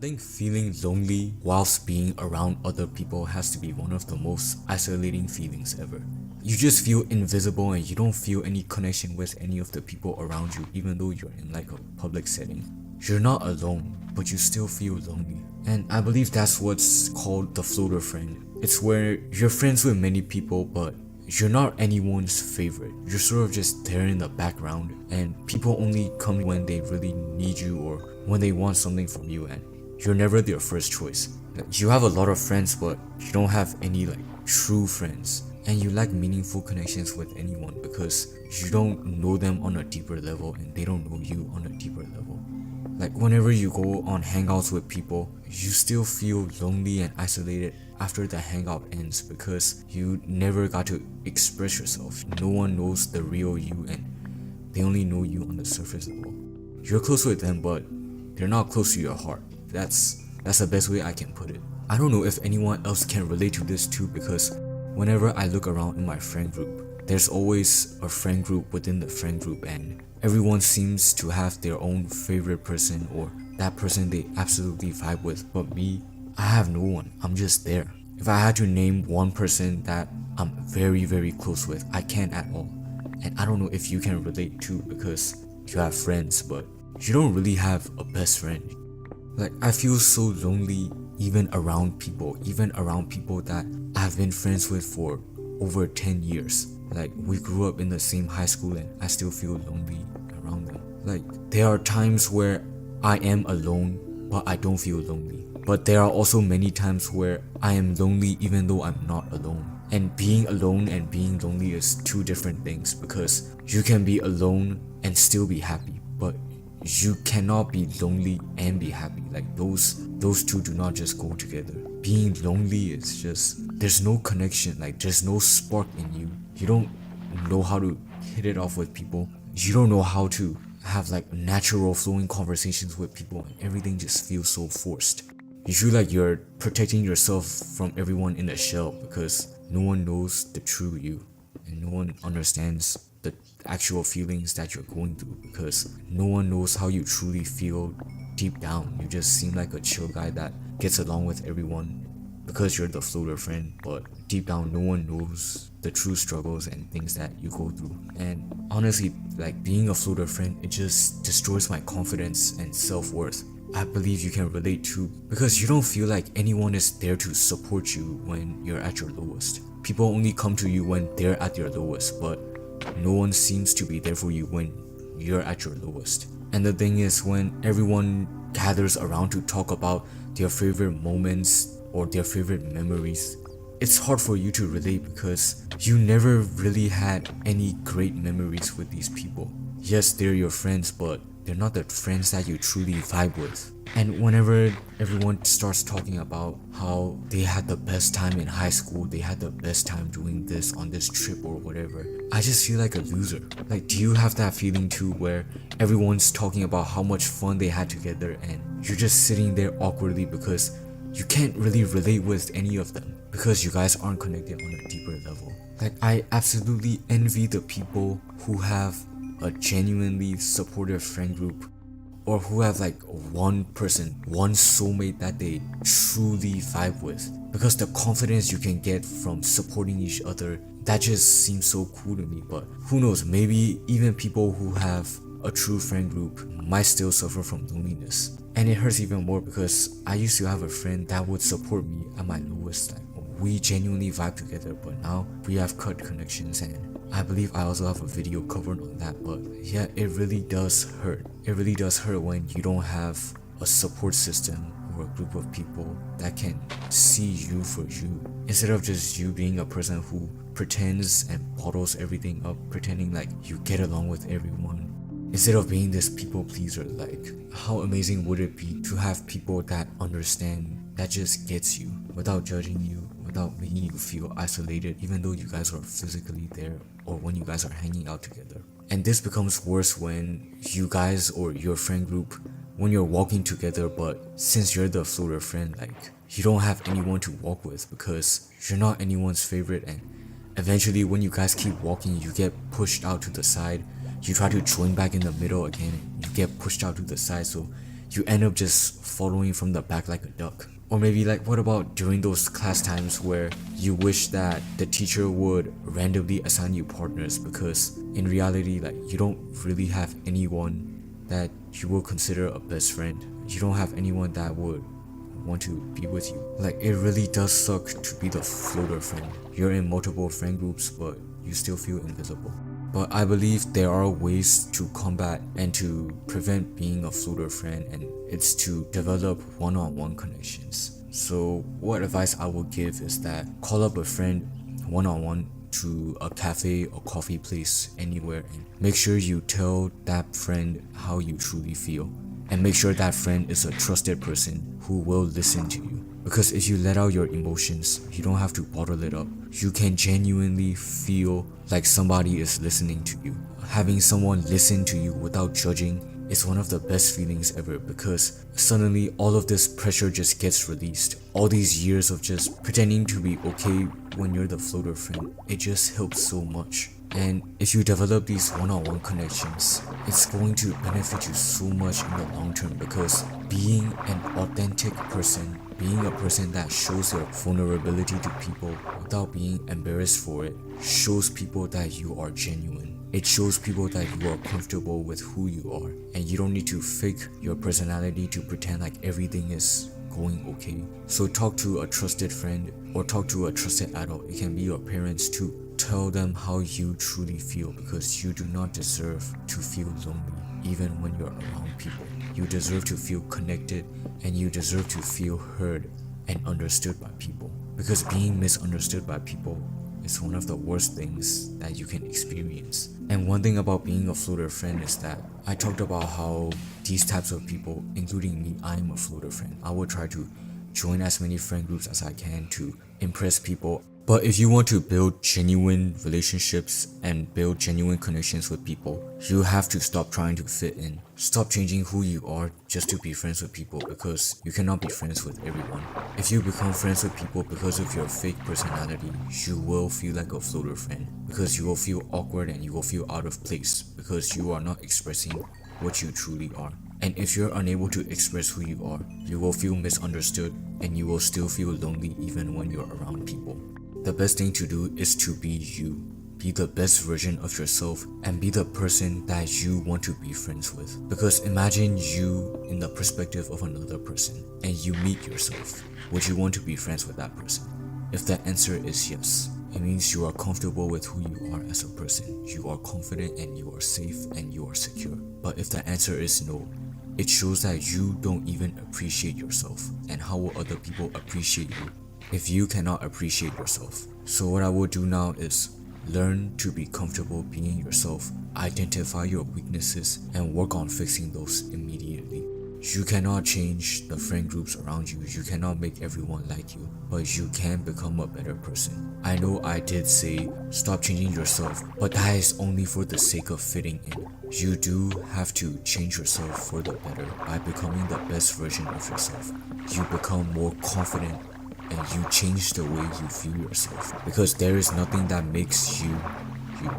think feeling lonely whilst being around other people has to be one of the most isolating feelings ever. You just feel invisible and you don't feel any connection with any of the people around you, even though you're in like a public setting. You're not alone, but you still feel lonely. And I believe that's what's called the floater friend. It's where you're friends with many people, but you're not anyone's favorite. You're sort of just there in the background, and people only come when they really need you or when they want something from you, and you're never their first choice. You have a lot of friends, but you don't have any like true friends, and you lack meaningful connections with anyone because you don't know them on a deeper level and they don't know you on a deeper level. Like whenever you go on hangouts with people, you still feel lonely and isolated after the hangout ends because you never got to express yourself. No one knows the real you and they only know you on the surface level. You're close with them, but they're not close to your heart. That's the best way I can put it. I don't know if anyone else can relate to this too, because whenever I look around in my friend group, there's always a friend group within the friend group, and everyone seems to have their own favorite person or that person they absolutely vibe with. But me, I have no one. I'm just there. If I had to name one person that I'm very, very close with, I can't at all. And I don't know if you can relate too, because you have friends, but you don't really have a best friend. Like, I feel so lonely even around people that I've been friends with for over 10 years. Like, we grew up in the same high school and I still feel lonely around them. Like, there are times where I am alone, but I don't feel lonely. But there are also many times where I am lonely even though I'm not alone. And being alone and being lonely is two different things, because you can be alone and still be happy, but you cannot be lonely and be happy. Like, those two do not just go together. Being lonely is just, there's no connection, like there's no spark in you. You don't know how to hit it off with people. You don't know how to have like natural flowing conversations with people, and everything just feels so forced. You feel like you're protecting yourself from everyone in a shell because no one knows the true you and no one understands the actual feelings that you're going through, because no one knows how you truly feel deep down. You just seem like a chill guy that gets along with everyone because you're the floater friend, but deep down no one knows the true struggles and things that you go through. And honestly, like, being a floater friend, it just destroys my confidence and self-worth. I believe you can relate too, because you don't feel like anyone is there to support you when you're at your lowest. People only come to you when they're at their lowest, but no one seems to be there for you when you're at your lowest. And the thing is, when everyone gathers around to talk about their favorite moments or their favorite memories, it's hard for you to relate because you never really had any great memories with these people. Yes, they're your friends, but they're not the friends that you truly vibe with. And whenever everyone starts talking about how they had the best time in high school, they had the best time doing this on this trip or whatever, I just feel like a loser. Like, do you have that feeling too, where everyone's talking about how much fun they had together and you're just sitting there awkwardly because you can't really relate with any of them because you guys aren't connected on a deeper level? Like, I absolutely envy the people who have a genuinely supportive friend group, or who have like one person, one soulmate that they truly vibe with, because the confidence you can get from supporting each other, that just seems so cool to me. But who knows, maybe even people who have a true friend group might still suffer from loneliness. And it hurts even more because I used to have a friend that would support me at my lowest. Like, we genuinely vibe together, but now we have cut connections, and I believe I also have a video covered on that. But yeah, it really does hurt. It really does hurt when you don't have a support system or a group of people that can see you for you, instead of just you being a person who pretends and bottles everything up, pretending like you get along with everyone, instead of being this people pleaser. Like, how amazing would it be to have people that understand, that just gets you without judging you, without making you feel isolated, even though you guys are physically there or when you guys are hanging out together. And this becomes worse when you guys or your friend group, when you're walking together, but since you're the floater friend, like, you don't have anyone to walk with because you're not anyone's favorite, and eventually when you guys keep walking, you get pushed out to the side. You try to join back in the middle again, and you get pushed out to the side, so you end up just following from the back like a duck. Or maybe like, what about during those class times where you wish that the teacher would randomly assign you partners, because in reality, like, you don't really have anyone that you will consider a best friend. You don't have anyone that would want to be with you. Like, it really does suck to be the floater friend. You're in multiple friend groups, but you still feel invisible. But I believe there are ways to combat and to prevent being a floater friend, and it's to develop one-on-one connections. So what advice I would give is that call up a friend one-on-one to a cafe or coffee place anywhere, and make sure you tell that friend how you truly feel, and make sure that friend is a trusted person who will listen to you. Because if you let out your emotions, you don't have to bottle it up. You can genuinely feel like somebody is listening to you. Having someone listen to you without judging is one of the best feelings ever, because suddenly all of this pressure just gets released. All these years of just pretending to be okay when you're the floater friend, it just helps so much. And if you develop these one-on-one connections, it's going to benefit you so much in the long term, because being an authentic person, being a person that shows your vulnerability to people without being embarrassed for it, shows people that you are genuine. It shows people that you are comfortable with who you are, and you don't need to fake your personality to pretend like everything is going okay. So talk to a trusted friend or talk to a trusted adult. It can be your parents too. Tell them how you truly feel, because you do not deserve to feel lonely even when you're around people. You deserve to feel connected, and you deserve to feel heard and understood by people, because being misunderstood by people is one of the worst things that you can experience. And one thing about being a floater friend is that I talked about how these types of people, including me, I am a floater friend. I will try to join as many friend groups as I can to impress people. But if you want to build genuine relationships and build genuine connections with people, you have to stop trying to fit in. Stop changing who you are just to be friends with people, because you cannot be friends with everyone. If you become friends with people because of your fake personality, you will feel like a floater friend, because you will feel awkward and you will feel out of place, because you are not expressing what you truly are. And if you're unable to express who you are, you will feel misunderstood, and you will still feel lonely even when you're around people. The best thing to do is to be you. Be the best version of yourself, and be the person that you want to be friends with. Because imagine you in the perspective of another person, and you meet yourself. Would you want to be friends with that person? If the answer is yes, it means you are comfortable with who you are as a person. You are confident, and you are safe, and you are secure. But if the answer is no, it shows that you don't even appreciate yourself. And how will other people appreciate you if you cannot appreciate yourself? So what I will do now is learn to be comfortable being yourself, identify your weaknesses, and work on fixing those immediately. You cannot change the friend groups around you, you cannot make everyone like you, but you can become a better person. I know I did say stop changing yourself, but that is only for the sake of fitting in. You do have to change yourself for the better by becoming the best version of yourself. You become more confident, and you change the way you view yourself, because there is nothing that makes you you.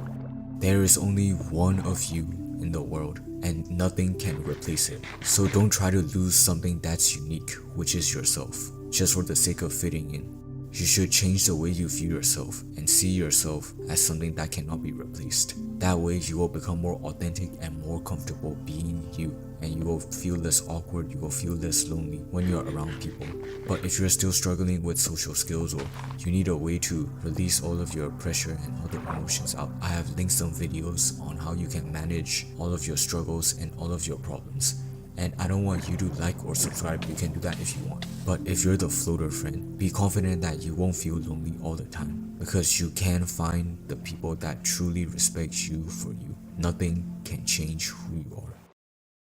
There is only one of you in the world, and nothing can replace it. So don't try to lose something that's unique, which is yourself, just for the sake of fitting in. You should change the way you view yourself and see yourself as something that cannot be replaced. That way you will become more authentic and more comfortable being you, and you will feel less awkward, you will feel less lonely when you're around people. But if you're still struggling with social skills, or you need a way to release all of your pressure and all the emotions out, I have linked some videos on how you can manage all of your struggles and all of your problems. And I don't want you to like or subscribe, you can do that if you want. But if you're the floater friend, be confident that you won't feel lonely all the time, because you can find the people that truly respect you for you. Nothing can change who you are.